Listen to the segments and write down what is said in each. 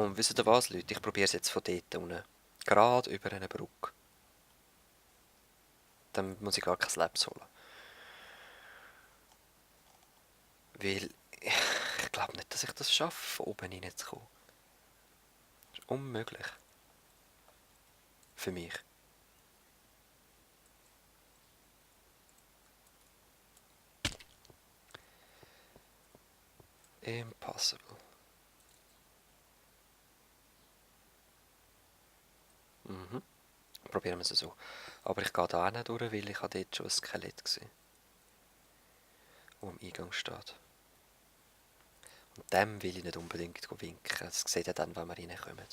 Und wisst ihr was, Leute? Ich probiere es jetzt von dort unten. Gerade über eine Brücke. Dann muss ich gar kein Slaps holen. Weil ich glaube nicht, dass ich das schaffe, von oben reinzukommen. Das ist unmöglich. Für mich. Impossible. Mhm. Probieren wir es so. Aber ich gehe da nicht durch, weil ich dort schon ein Skelett gesehen, das am Eingang steht. Und dem will ich nicht unbedingt winken. Das sieht ja dann, wenn wir reinkommen.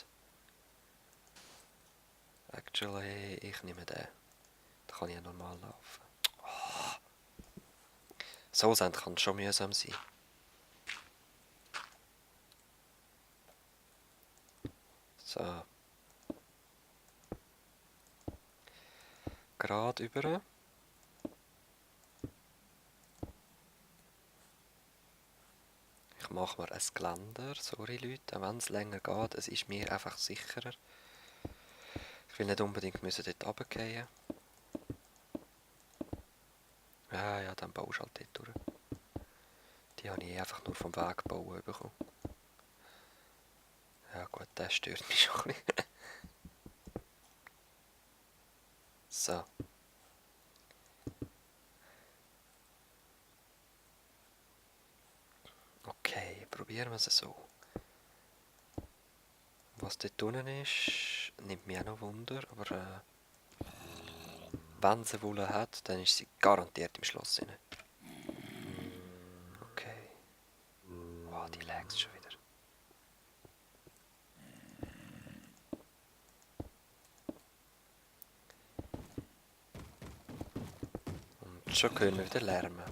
Actually, ich nehme den. Da kann ich ja normal laufen. So sein kann es schon mühsam sein. So. Gerade über. Ich mache mir ein Geländer. Sorry Leute, wenn es länger geht. Es ist mir einfach sicherer. Ich will nicht unbedingt müssen dort runterfallen. Ja, dann baust du halt dort durch. Die habe ich einfach nur vom Weg bauen bekommen. Ja gut, der stört mich schon ein bisschen. So. Okay, probieren wir es so. Was dort unten ist, nimmt mich auch noch Wunder, aber wenn sie Wolle hat, dann ist sie garantiert im Schloss drin. Okay. Oh, die lagst schon wieder. Und schon können wir wieder lärmen.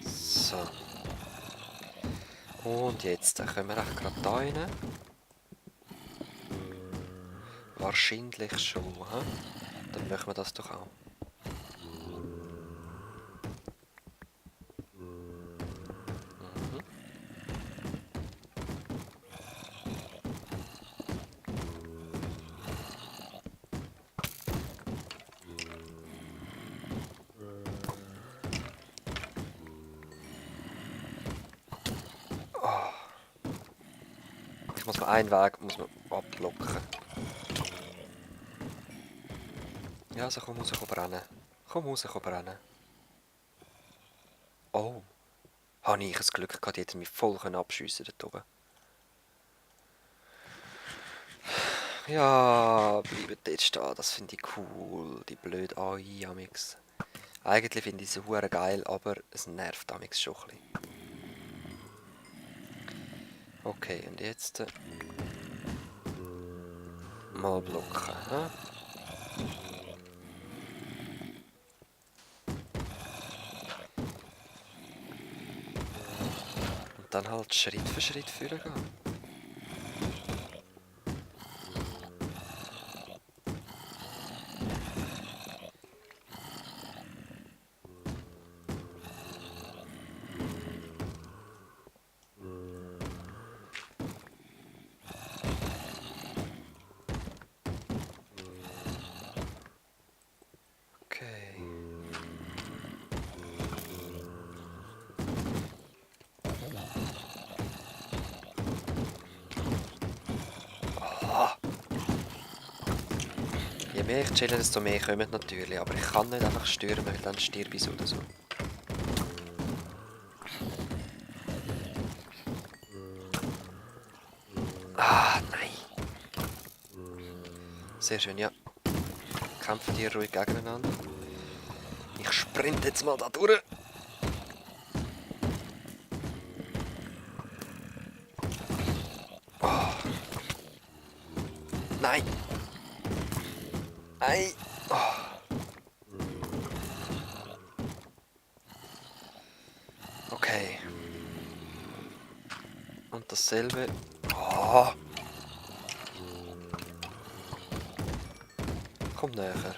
So. Und jetzt können wir echt gerade da rein. Wahrscheinlich schon, hä? Dann machen wir das doch auch. Mhm. Ich muss mal einen Weg abblocken. Ja, also komm raus, komm brennen. Komm raus, komm brennen. Oh. Habe ich ein Glück gehabt, die hätten mich voll abschiessen dort oben. Ja, bleiben dort stehen, das finde ich cool. Die blöde AI amix. Eigentlich finde ich sie hure geil, aber es nervt amix schon ein bisschen. Okay, und jetzt mal blocken. Hä? Und dann halt Schritt für Schritt führen gehen. Okay. Je mehr ich chille, desto mehr kommen natürlich. Aber ich kann nicht einfach stürmen, weil dann stirb ich so oder so. Ah, nein. Sehr schön, ja. Kämpfen die ruhig gegeneinander. Ich sprinte jetzt mal da durch. Oh. Nein. Nein. Oh. Okay. Und dasselbe. Oh. Komm näher.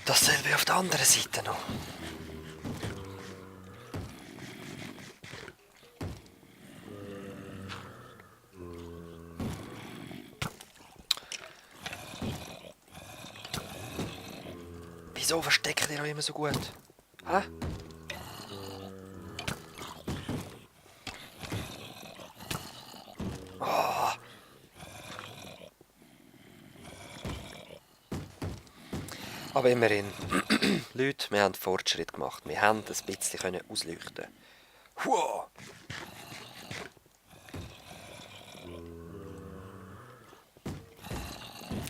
Dasselbe auf der anderen Seite noch. Wieso versteckt ihr euch immer so gut? Hä? Oh. Aber immerhin, Leute, wir haben Fortschritt gemacht. Wir haben ein bisschen ausleuchten. Wow.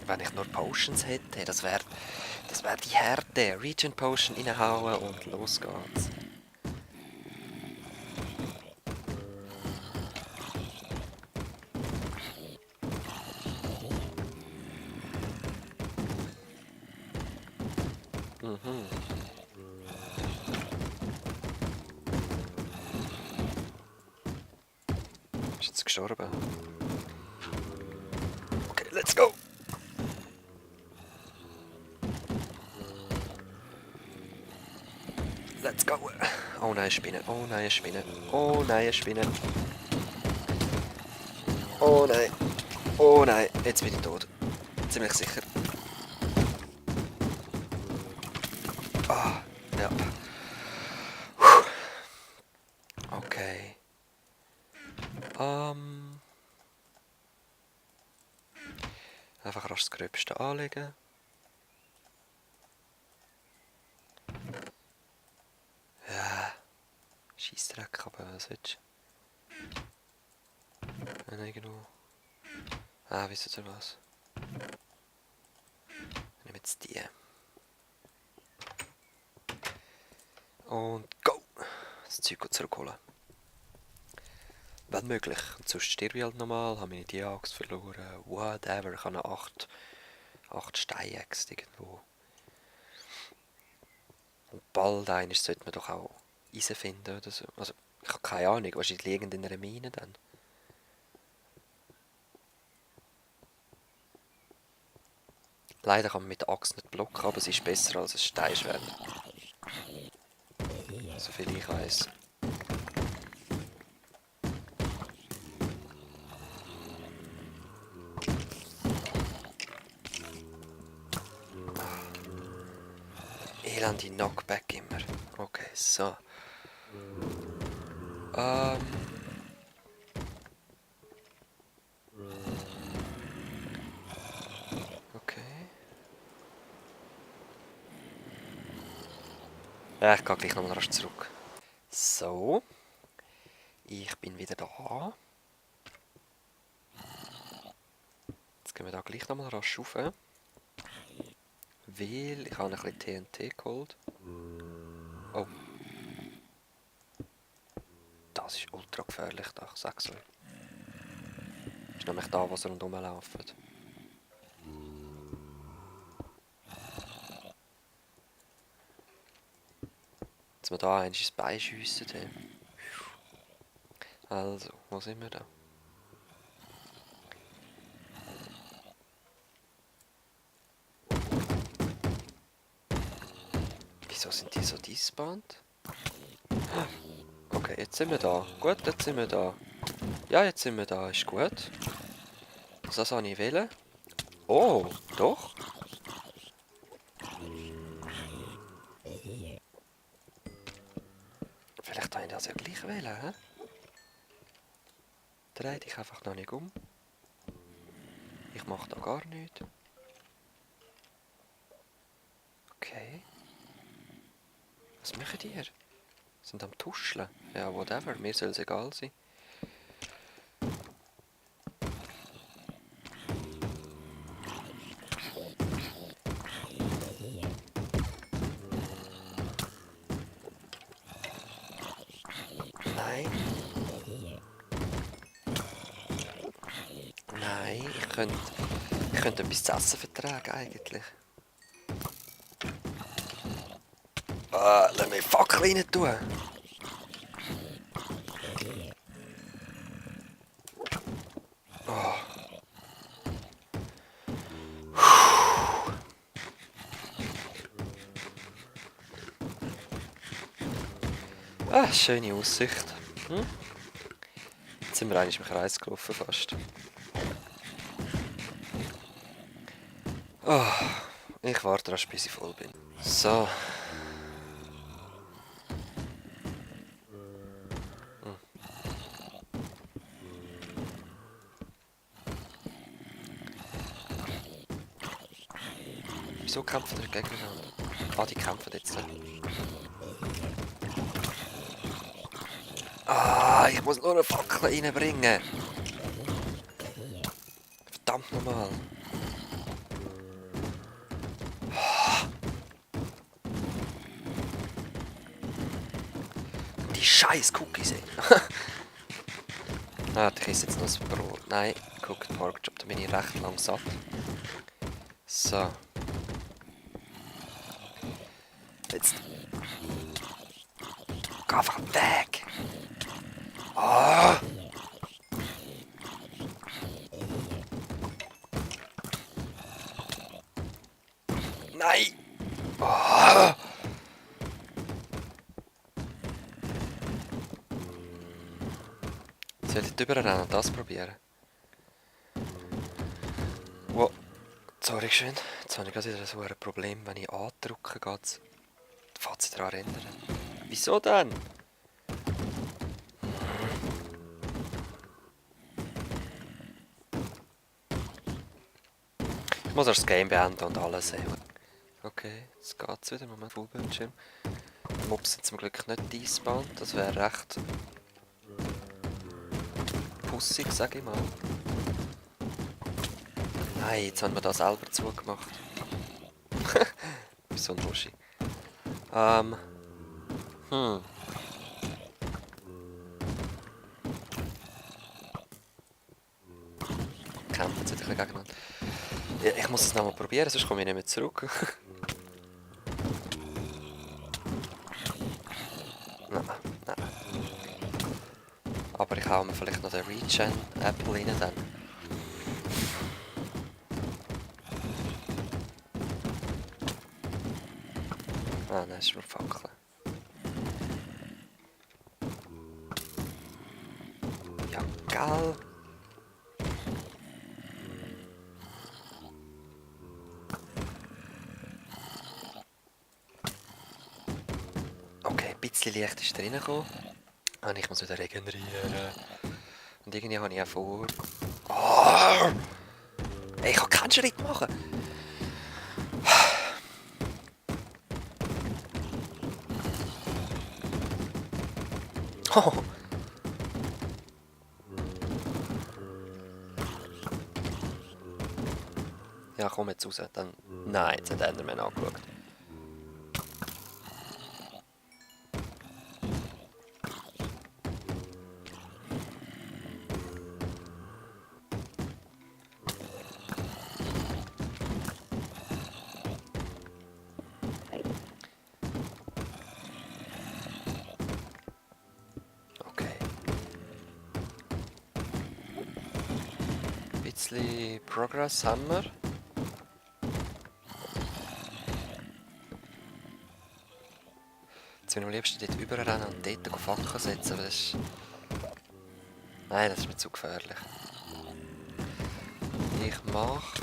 Wenn ich nur Potions hätte, das wär die Härte. Regen Potion reinhauen und los geht's. Mhm. Ist jetzt gestorben? Okay, let's go! Let's go! Oh nein, Spinne. Oh nein, Spinne. Oh nein, Spinne. Oh nein. Oh nein, jetzt bin ich tot. Ziemlich sicher. Ah, ja. Okay. Einfach rasch das Gröbste anlegen. Ja. Scheissdreck, aber was willst du? Nein, genau. Ah, wisst ihr was? Ich nehme jetzt die. Und go! Das Zeug zurückholen. Wenn möglich. Und sonst sterbe ich halt nochmal, habe meine Diax verloren, whatever. Ich habe eine 8 Steinäxte irgendwo. Und bald einmal sollte man doch auch Eisen finden oder so. Also, ich habe keine Ahnung, wahrscheinlich liegend in einer Mine dann. Leider kann man mit der Axt nicht blocken, aber es ist besser als ein Steinschwert. Soviel ich weiß. Elende Knockback immer. Okay, so. Okay. Ja, ich gehe gleich nochmal rasch zurück. So. Ich bin wieder da. Jetzt gehen wir da gleich nochmal rasch rauf. Weil ich habe ein bisschen TNT geholt. Oh. Das ist ultra gefährlich, ich sag's euch. Das ist nämlich da, was rundherum laufen. Jetzt wir da eins ins Bein schiessen. Also, wo sind wir da? Wieso sind die so despawned? Okay, jetzt sind wir da. Gut, jetzt sind wir da. Ja, jetzt sind wir da, ist gut. Das habe ich wählen. Oh, doch. Vielleicht habe ich das ja gleich wählen, hä? Dreh dich einfach noch nicht um. Ich mache da gar nichts. Okay. Was machen die hier? Sind am Tuscheln? Ja, whatever, mir soll es egal sein. Nein. Nein, ich könnte etwas zu essen vertragen eigentlich. Lass mich Fackel rein tun. Oh. Ah, schöne Aussicht. Hm? Jetzt sind wir eigentlich im Kreis gelaufen fast. Oh, ich warte erst, bis ich voll bin. So. Hm. Wieso kämpfen die gegeneinander? Ah, die kämpfen jetzt. Ah, ich muss nur eine Fackel reinbringen. Verdammt nochmal. Die scheiß Cookies, ey. Ah, ich esse jetzt noch das Brot. Nein, guck, Porkchop, da bin ich recht lang satt. So. Jetzt. Geh einfach weg! Ah! Nein! Ah! Soll ich überrennen und das probieren? Wow. Sorry, schön. Jetzt habe ich gerade wieder so ein Problem, wenn ich andrücke, geht's. Fängt sich daran erinnern. Wieso denn? Ich muss erst das Game beenden und alles sehen. Okay, jetzt geht's wieder. Moment, Fullbildschirm. Mobs sind zum Glück nicht despawnt. Das wäre recht pussig, sag ich mal. Nein, jetzt haben wir das selber zugemacht. So ein Muschi. Kämpfen sie ein bisschen gegeneinander. Ja, ich muss es nochmal probieren, sonst komme ich nicht mehr zurück. Nein, nein. Aber ich hau mir vielleicht noch den Regen Apple rein dann. Ah, nein, das ist nur Fackeln. Ja, geil. Okay, ein bisschen Licht ist drin gekommen. Und ich muss wieder regenerieren. Und irgendwie habe ich auch vor... Oh! Ich kann keinen Schritt machen. Oh. Ja, komm jetzt raus. Dann... Nein, jetzt hat Enderman angeschaut. Okay. Ein bisschen Progress haben wir. Jetzt will ich am liebsten dort überrennen und dort Fackeln setzen, aber das ist... Nein, das ist mir zu gefährlich. Ich mache...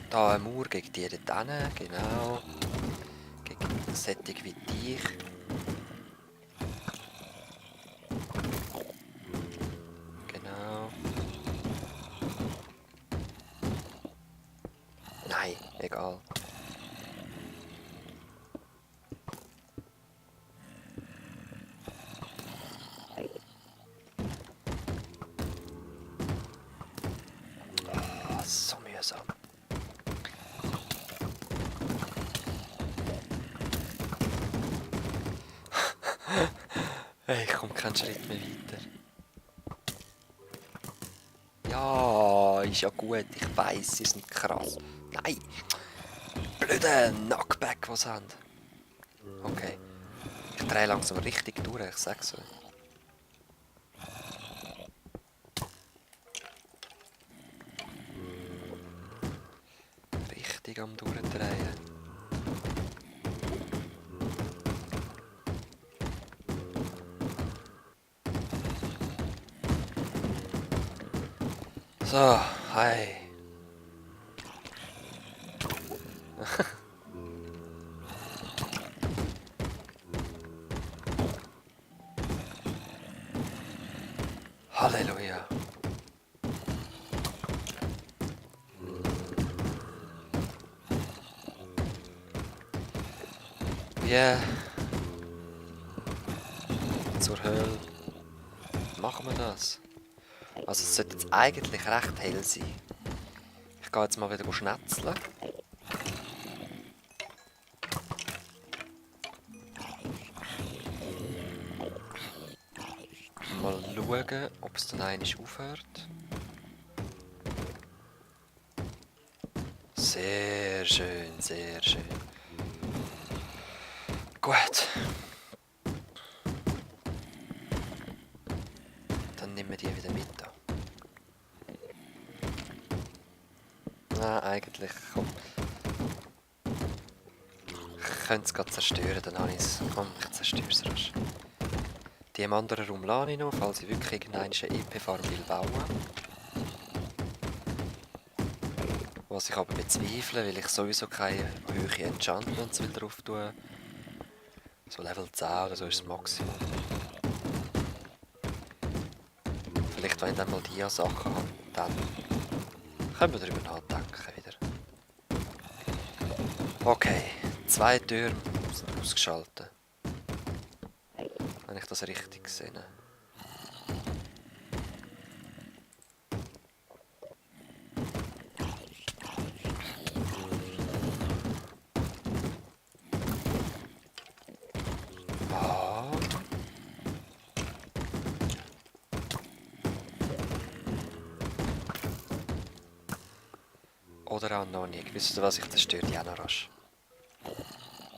Da eine Mauer gegen die dort hin, genau. Gegen Sättig wie dich. Genau. Nein, egal. Oh, so mühsam. Hey, ich komme keinen Schritt mehr weiter. Ja, ist ja gut, ich weiss, sie sind krass. Nein! Blöde Knockback, was sie haben. Okay. Ich drehe langsam richtig durch, ich sag's euch. Richtig am Durchdrehen. So, hi. Halleluja. Ja. Zur Hölle. Machen wir das? Also es sollte jetzt eigentlich recht hell sein. Ich gehe jetzt mal wieder schnetzeln. Mal schauen, ob es dann einmal aufhört. Sehr schön, sehr schön. Gut. Dann nehmen wir die wieder mit. Nein, eigentlich, komm. Ich könnte es gerade zerstören, dann habe ich es. Komm, ich zerstöre es rasch. Die im anderen Raum lasse ich noch, falls ich wirklich irgendeine EP-Farm will bauen. Was ich aber bezweifle, weil ich sowieso keine hohen Enchantments will drauf tun. So Level 10 oder so ist das Maximum. Vielleicht, wenn ich dann mal die Sachen habe, dann können wir darüber nachdenken wieder. Okay, 2 Türme sind ausgeschaltet. Wenn ich das richtig sehe. Ah. Oder auch noch nicht. Wisst ihr was, ich zerstöre die auch noch rasch.